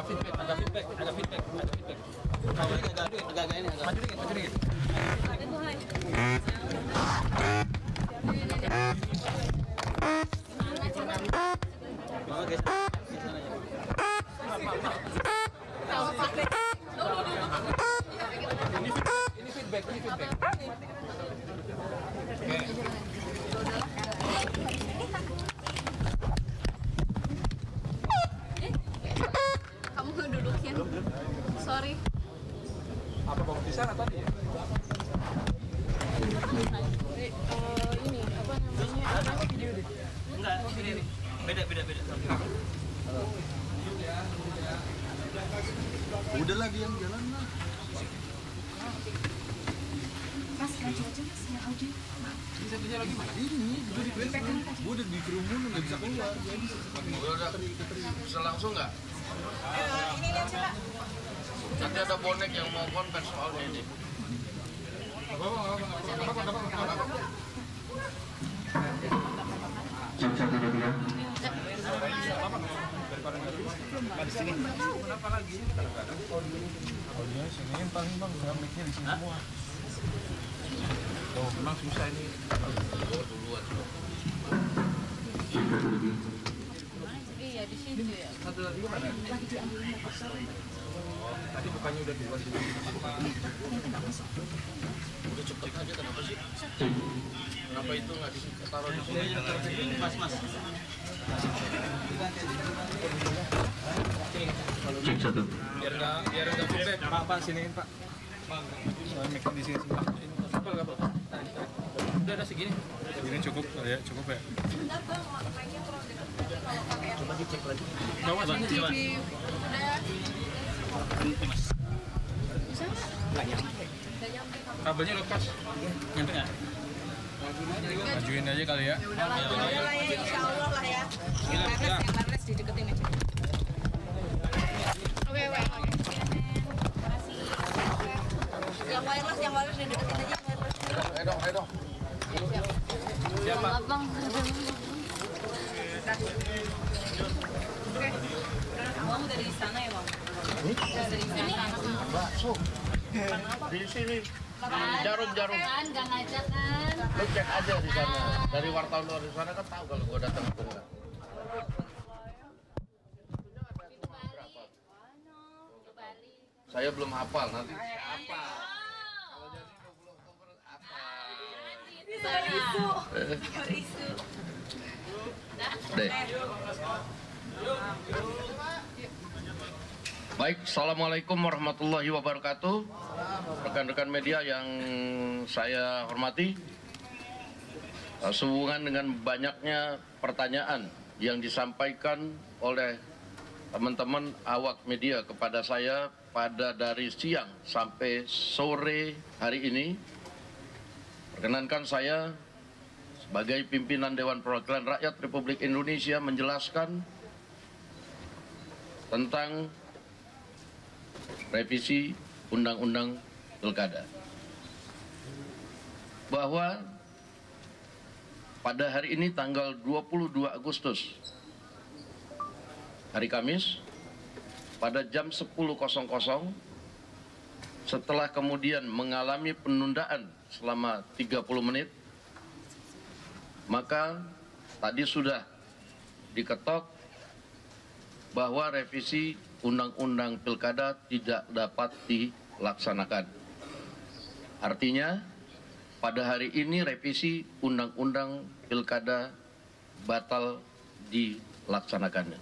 Agak ini, maju dikit. Ini feedback. Kamu ngedudukin. Sorry. Apa bawa di sana tadi ya? Ini apa namanya? Ada video deh. Enggak, ini. Beda. Udahlah dia yang jalan lah. Mas, maju aja mas, yang Audi. Bisa lagi mana? Ini gue udah di kerumunan nggak bisa keluar. Udah bisa langsung nggak? Ini lihat coba. Nanti ada bonek yang mau konten soal ini. Kenapa lagi? Oh dia sini paling bang, mic-nya di sini semua. Oh memang susah ini. Duluan. Iya di situ ya. Satu lagi mana? Tadi bukannya udah dua sini. Udah cepet aja kenapa sih? Kenapa itu nggak ditaruh di sini? Mas. Cek satu. Biar nggak feedback. Pak siniin Pak. Soalnya mic di sini semua. Kapal. Udah ada segini. Segini cukup ya. Bentar bang, mic-nya kurang dekat. Kalau pakai yang Coba dicek lagi. Bawa sini. Coba. udah Mas. bisa nggak? Enggak nyampe. Udah nyampe kamu. Kabelnya lepas. Nyampe enggak? Majuin aja kali ya. Udah lah ya, insya Allah lah ya. Yang wireless dideketin aja. Oke. Yang wireless dideketin aja. Ayo dong. Siapa? Bang. Oke. Kamu dari sana ya bang? Dari sana. Bakso. Di sini. Jarum. Kan nggak ngajak kan? Lu cek aja di sana. Dari wartawan luar di sana kan tahu kalau gua datang atau enggak. Saya belum hafal nanti. Siapa? Kalau jadi 20 Oktober apa? Berisu. Deh. Baik, assalamualaikum warahmatullahi wabarakatuh. Rekan-rekan media yang saya hormati, sehubungan dengan banyaknya pertanyaan yang disampaikan oleh teman-teman awak media kepada saya pada dari siang sampai sore hari ini, perkenankan saya sebagai pimpinan Dewan Perwakilan Rakyat Republik Indonesia menjelaskan tentang revisi Undang-Undang Pilkada. Bahwa pada hari ini tanggal 22 Agustus, hari Kamis, pada jam 10.00, setelah kemudian mengalami penundaan selama 30 menit, maka tadi sudah diketok bahwa revisi Undang-Undang Pilkada tidak dapat dilaksanakan. Artinya, pada hari ini revisi Undang-Undang Pilkada batal dilaksanakannya.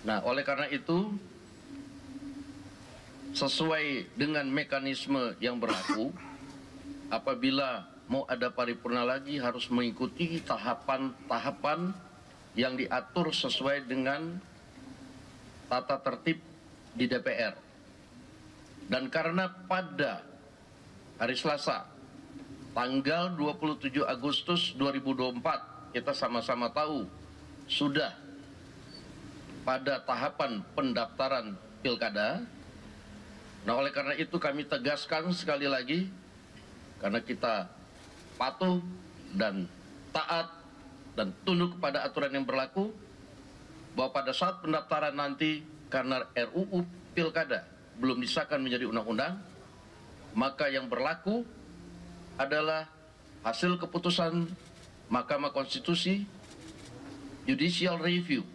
Nah, oleh karena itu, sesuai dengan mekanisme yang berlaku, apabila mau ada paripurna lagi harus mengikuti tahapan-tahapan yang diatur sesuai dengan tata tertib di DPR. Dan karena pada hari Selasa tanggal 27 Agustus 2024 kita sama-sama tahu sudah pada tahapan pendaftaran pilkada. Nah, oleh karena itu kami tegaskan sekali lagi, karena kita patuh dan taat dan tunduk kepada aturan yang berlaku, bahwa pada saat pendaftaran nanti karena RUU Pilkada belum disahkan menjadi undang-undang, maka yang berlaku adalah hasil keputusan Mahkamah Konstitusi Judicial Review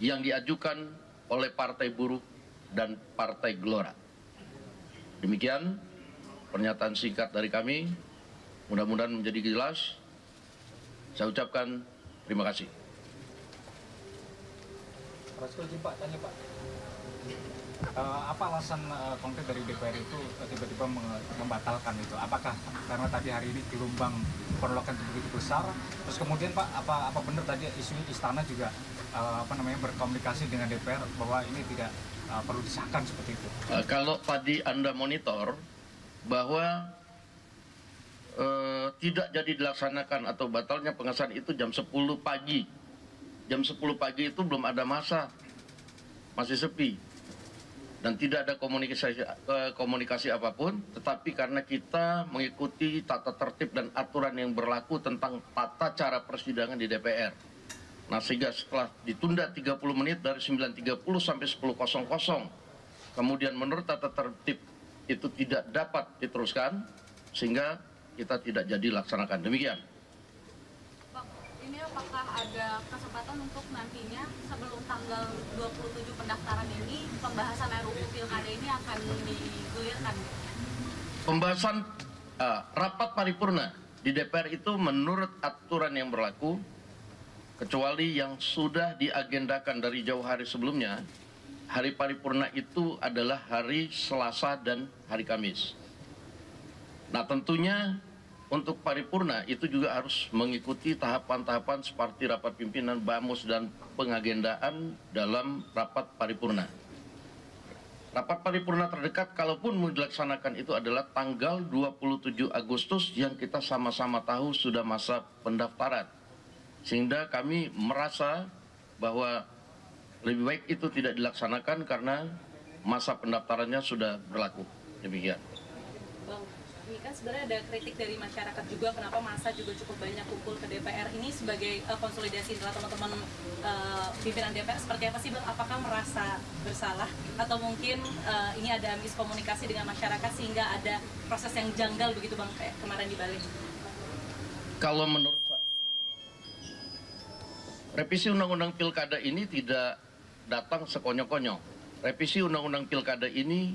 yang diajukan oleh Partai Buruh dan Partai Gelora. Demikian pernyataan singkat dari kami, mudah-mudahan menjadi jelas. Saya ucapkan terima kasih. Rasko, Pak, tanya Pak. Apa alasan konkret dari DPR itu tiba-tiba membatalkan itu? Apakah karena tadi hari ini gelombang penolakan begitu besar? Terus kemudian Pak, apa benar tadi isu istana juga berkomunikasi dengan DPR bahwa ini tidak perlu disahkan seperti itu? Kalau tadi Anda monitor bahwa tidak jadi dilaksanakan atau batalnya pengesahan itu jam 10 pagi. Jam 10 pagi itu belum ada massa, masih sepi. Dan tidak ada komunikasi apapun, tetapi karena kita mengikuti tata tertib dan aturan yang berlaku tentang tata cara persidangan di DPR. Nah, sehingga setelah ditunda 30 menit dari 9.30 sampai 10.00, kemudian menurut tata tertib itu tidak dapat diteruskan, sehingga kita tidak jadi laksanakan. Demikian. Bang, ini apakah ada kesempatan untuk nantinya sebelum tanggal 27 pendaftaran ini, pembahasan RUU Pilkada ini akan digulirkan? Pembahasan rapat paripurna di DPR itu menurut aturan yang berlaku, kecuali yang sudah diagendakan dari jauh hari sebelumnya, hari paripurna itu adalah hari Selasa dan hari Kamis. Nah, tentunya untuk paripurna itu juga harus mengikuti tahapan-tahapan seperti rapat pimpinan BAMUS dan pengagendaan dalam rapat paripurna. Rapat paripurna terdekat kalaupun mau dilaksanakan itu adalah tanggal 27 Agustus yang kita sama-sama tahu sudah masa pendaftaran. Sehingga kami merasa bahwa lebih baik itu tidak dilaksanakan karena masa pendaftarannya sudah berlaku. Demikian. Bang, ini kan sebenarnya ada kritik dari masyarakat juga kenapa massa juga cukup banyak kumpul ke DPR. Ini sebagai konsolidasi antara teman-teman pimpinan DPR seperti apa sih Bang? Apakah merasa bersalah atau mungkin ini ada miskomunikasi dengan masyarakat sehingga ada proses yang janggal begitu Bang kayak kemarin di Bali? Kalau menurut saya, revisi Undang-Undang Pilkada ini tidak datang sekonyong-konyong. Revisi Undang-Undang Pilkada ini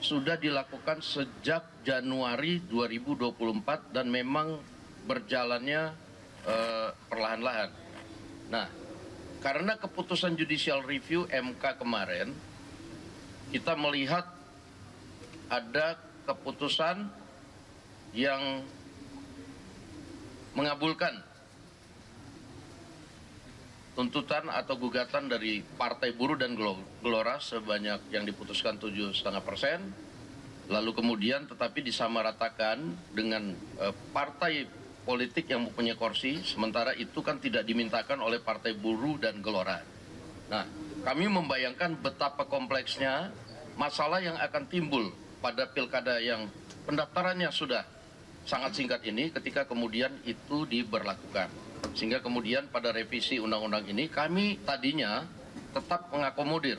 sudah dilakukan sejak Januari 2024 dan memang berjalannya perlahan-lahan. Nah, karena keputusan Judicial Review MK kemarin, kita melihat ada keputusan yang mengabulkan tuntutan atau gugatan dari Partai Buruh dan Gelora sebanyak yang diputuskan 7,5%, lalu kemudian tetapi disamaratakan dengan partai politik yang mempunyai kursi, sementara itu kan tidak dimintakan oleh Partai Buruh dan Gelora. Nah, kami membayangkan betapa kompleksnya masalah yang akan timbul pada pilkada yang pendaftarannya sudah sangat singkat ini ketika kemudian itu diberlakukan. Sehingga kemudian pada revisi undang-undang ini kami tadinya tetap mengakomodir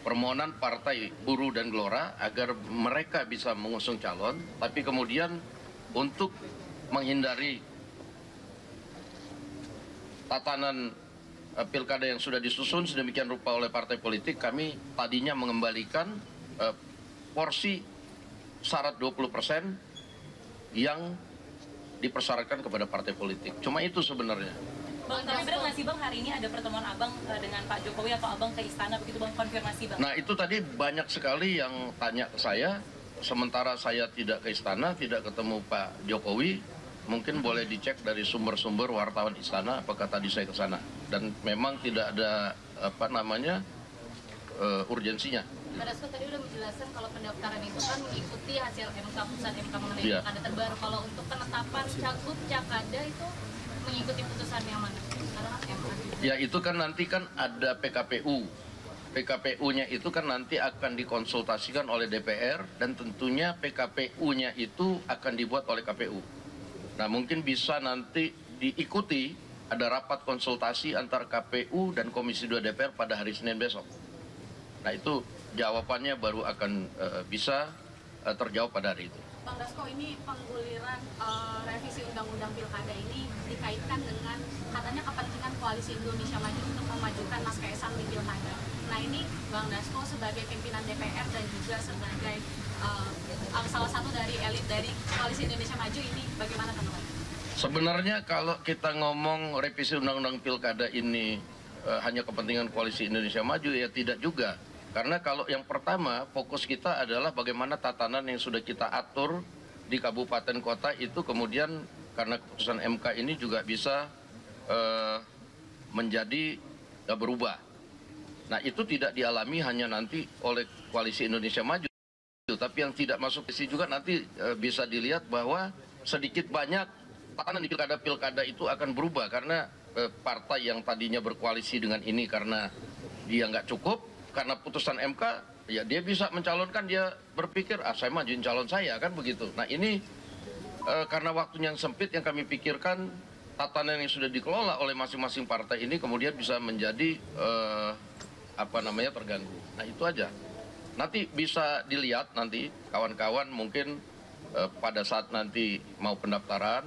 permohonan Partai Buruh dan Gelora agar mereka bisa mengusung calon, tapi kemudian untuk menghindari tatanan pilkada yang sudah disusun sedemikian rupa oleh partai politik, kami tadinya mengembalikan porsi syarat 20% yang dipersyaratkan kepada partai politik. Cuma itu sebenarnya. Bang, tapi benar nggak sih Bang hari ini ada pertemuan Abang dengan Pak Jokowi atau Abang ke istana begitu Bang, konfirmasi Bang? Nah, itu tadi banyak sekali yang tanya ke saya, sementara saya tidak ke istana, tidak ketemu Pak Jokowi. Mungkin boleh dicek dari sumber-sumber wartawan istana apakah tadi saya ke sana. Dan memang tidak ada urgensinya. Pak Dasko tadi udah menjelaskan kalau pendaftaran itu kan mengikuti hasil MK putusan MK mengenai Iya. pilkada terbaru. Kalau untuk penetapan cagup Cakada itu mengikuti putusan yang mana? Karena kan MK. Ya, itu kan nanti kan ada PKPU. PKPU-nya itu kan nanti akan dikonsultasikan oleh DPR dan tentunya PKPU-nya itu akan dibuat oleh KPU. Nah, mungkin bisa nanti diikuti ada rapat konsultasi antara KPU dan Komisi 2 DPR pada hari Senin besok. Nah itu jawabannya baru akan bisa terjawab pada hari itu. Bang Dasko, ini pengguliran revisi Undang-Undang Pilkada ini dikaitkan dengan katanya kepentingan Koalisi Indonesia Maju untuk memajukan Mas Kaisang di Pilkada. Nah ini Bang Dasko sebagai pimpinan DPR dan juga sebagai salah satu dari elit dari Koalisi Indonesia Maju ini bagaimana tanggapannya? Sebenarnya kalau kita ngomong revisi Undang-Undang Pilkada ini hanya kepentingan Koalisi Indonesia Maju, ya tidak juga. Karena kalau yang pertama, fokus kita adalah bagaimana tatanan yang sudah kita atur di kabupaten kota itu kemudian karena keputusan MK ini juga bisa menjadi berubah. Nah itu tidak dialami hanya nanti oleh Koalisi Indonesia Maju, tapi yang tidak masuk ke sini juga nanti bisa dilihat bahwa sedikit banyak tatanan di pilkada itu akan berubah karena partai yang tadinya berkoalisi dengan ini karena dia nggak cukup, karena putusan MK, ya dia bisa mencalonkan, dia berpikir, saya majuin calon saya, kan begitu. Nah ini karena waktunya yang sempit yang kami pikirkan, tatanan yang sudah dikelola oleh masing-masing partai ini kemudian bisa menjadi, terganggu. Nah itu aja. Nanti bisa dilihat nanti, kawan-kawan mungkin pada saat nanti mau pendaftaran,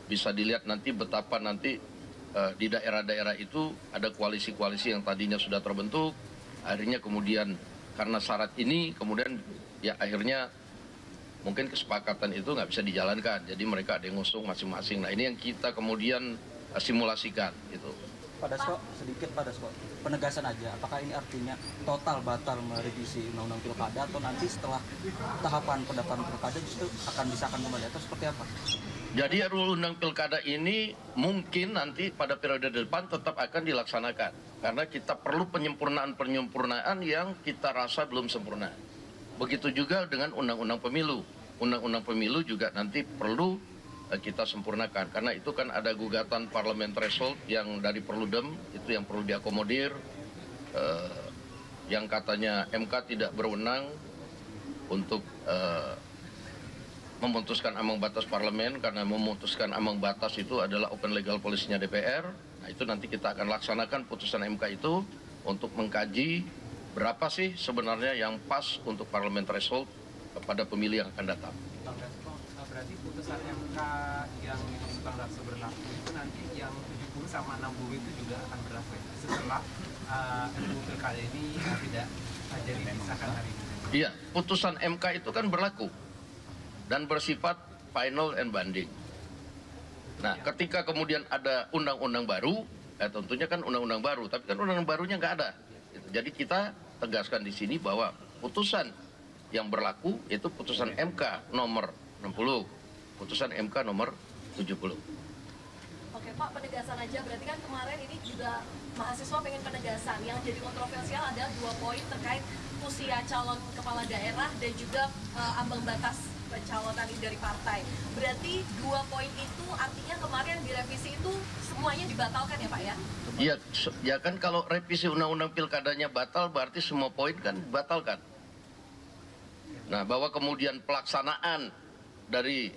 bisa dilihat nanti betapa nanti di daerah-daerah itu ada koalisi-koalisi yang tadinya sudah terbentuk, akhirnya kemudian karena syarat ini kemudian ya akhirnya mungkin kesepakatan itu nggak bisa dijalankan, jadi mereka ada yang ngusung masing-masing. Nah ini yang kita kemudian simulasikan gitu. Pak Dasko, sedikit Pak Dasko, penegasan aja, apakah ini artinya total batal merevisi Undang-Undang Pilkada atau nanti setelah tahapan pendaftaran Pilkada justru akan disahkan kembali atau seperti apa? Jadi Undang Pilkada ini mungkin nanti pada periode depan tetap akan dilaksanakan. Karena kita perlu penyempurnaan yang kita rasa belum sempurna. Begitu juga dengan Undang-Undang Pemilu. Undang-Undang Pemilu juga nanti perlu kita sempurnakan. Karena itu kan ada gugatan parlemen threshold yang dari Perludem, itu yang perlu diakomodir. Yang katanya MK tidak berwenang untuk memutuskan ambang batas parlemen, karena memutuskan ambang batas itu adalah open legal policy-nya DPR. Nah itu nanti kita akan laksanakan putusan MK itu untuk mengkaji berapa sih sebenarnya yang pas untuk parlemen threshold pada pemilih yang akan datang. Bang Dasko, berarti putusan MK yang Bang Dasko berlaku itu nanti yang 70 sama 60 itu juga akan berlaku ya? Setelah RUU Pilkada ini tidak jadi disahkan hari ini. Iya, putusan MK itu kan berlaku dan bersifat final and binding. Nah, ketika kemudian ada undang-undang baru, tentunya kan undang-undang baru, tapi kan undang-undang barunya nggak ada. Jadi kita tegaskan di sini bahwa putusan yang berlaku itu putusan MK nomor 60, putusan MK nomor 70. Oke Pak, penegasan aja, berarti kan kemarin ini juga mahasiswa pengen penegasan. Yang jadi kontroversial ada 2 poin terkait usia calon kepala daerah dan juga ambang batas pencalonan dari partai. Berarti 2 poin itu artinya kemarin direvisi itu semuanya dibatalkan ya Pak ya? Iya, ya kan kalau revisi undang-undang pilkadanya batal berarti semua poin kan dibatalkan. Nah, bahwa kemudian pelaksanaan dari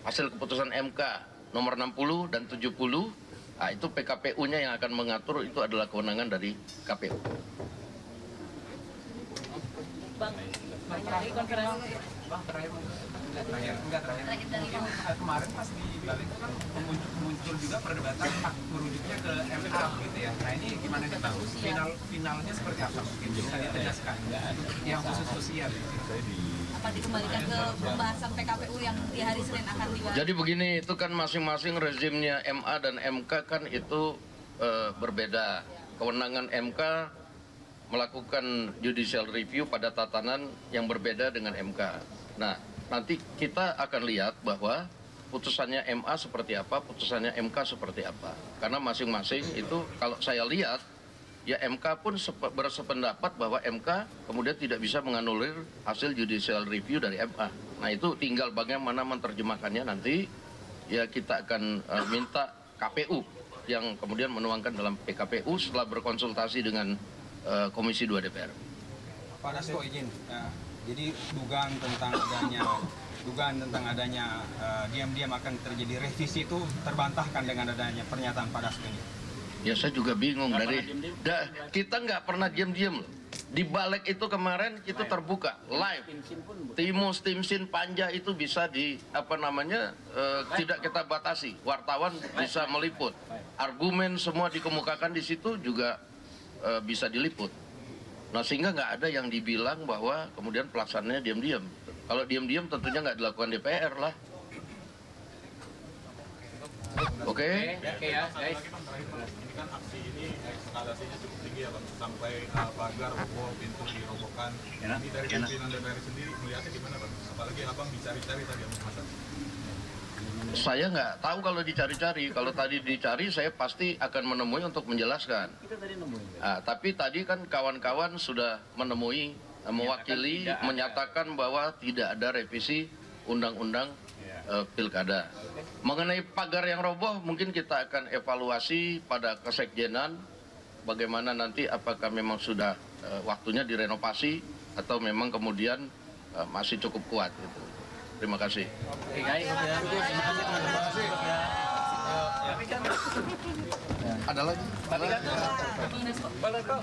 hasil keputusan MK nomor 60 dan 70, nah itu PKPU-nya yang akan mengatur, itu adalah kewenangan dari KPU. Bang, banyak lagi konferensi. Bang, terakhir. Kemarin pas di Bali itu kan muncul juga perdebatan merujuknya ke MA gitu ya. Nah ini gimana nih Bang? Finalnya seperti apa? Mungkin bisa ditegaskan. Yang khusus usia. Apa dikembalikan ke pembahasan PKPU yang di hari Senin akan dibahas? Jadi begini, itu kan masing-masing rezimnya MA dan MK kan itu berbeda. Kewenangan MK melakukan judicial review pada tatanan yang berbeda dengan MK. Nah, nanti kita akan lihat bahwa putusannya MA seperti apa, putusannya MK seperti apa. Karena masing-masing itu kalau saya lihat, ya MK pun bersependapat bahwa MK kemudian tidak bisa menganulir hasil judicial review dari MA. Nah itu tinggal bagaimana menerjemahkannya nanti, ya kita akan minta KPU yang kemudian menuangkan dalam PKPU setelah berkonsultasi dengan Komisi 2 DPR. Pak Dasko izin, jadi dugaan tentang adanya dugaan tentang adanya diam-diam akan terjadi revisi itu terbantahkan dengan adanya pernyataan Pak Dasko ini. Ya saya juga bingung kita nggak pernah diam-diam loh. Di balik itu kemarin itu terbuka live. Timus, Timsin, Panja itu bisa tidak kita batasi. Wartawan bisa meliput. Argumen semua dikemukakan di situ juga bisa diliput. Nah sehingga nggak ada yang dibilang bahwa kemudian pelaksanaannya diam-diam. Kalau diam-diam tentunya nggak dilakukan DPR lah. Oke? Oke ya, guys. Ini kan aksi ini eskalasinya cukup tinggi ya Bang, sampai pagar roboh, pintu dirobohkan. Ini dari pimpinan DPR sendiri melihatnya gimana Bang? Apalagi Abang dicari-cari tadi sama Mas. Saya nggak tahu kalau dicari-cari. Kalau tadi dicari saya pasti akan menemui untuk menjelaskan. Kita tadi nemuin. Tapi tadi kan kawan-kawan sudah menemui, mewakili, menyatakan bahwa tidak ada revisi undang-undang pilkada. Mengenai pagar yang roboh, mungkin kita akan evaluasi pada kesekjenan bagaimana nanti apakah memang sudah waktunya direnovasi atau memang kemudian masih cukup kuat. Gitu. Terima kasih. Oke guys, terima kasih. Ada lagi? Bang Dasko.